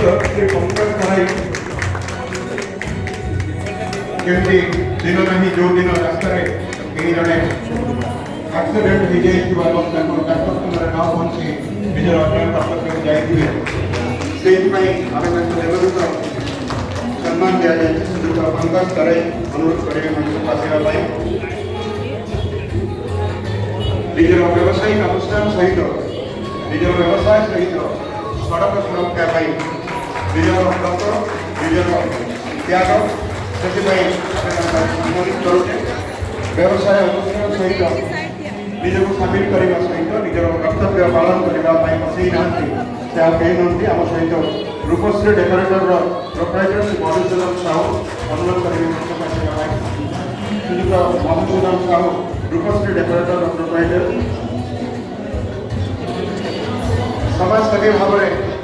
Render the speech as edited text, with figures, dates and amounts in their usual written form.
श्री पंकज खराई केमती दिन नहीं जो दिन रास्ता जड़े एक्सीडेंट हो जाए डाक्तर नाव पहुंची निजर अध्ययन कर्तव्य जाइए आम निवेदित सम्मान दि जाए पंकज खराई अनुरोध करेंगे मंच आसवाई निजर व्यावसायिक अनुष्ठान सहित निजर व्यवसाय सहित सड़क सुरक्षा निजर कष्ट निजर त्याग से सम्मानित करुचे व्यवसाय अनुष्ठान सहित निजक सामिल करने सहित निजर कर्तव्य पालन करने बसई ना कई नुंट आम सहित रूपश्री डेकोरेटर प्रोप्राइटर श्री मधुसूदन साहू अनुरोध करेंगे मधुसूदन साहू रूपश्री डेकोरेटर प्रोप्राइटर समाजसेवी भाव में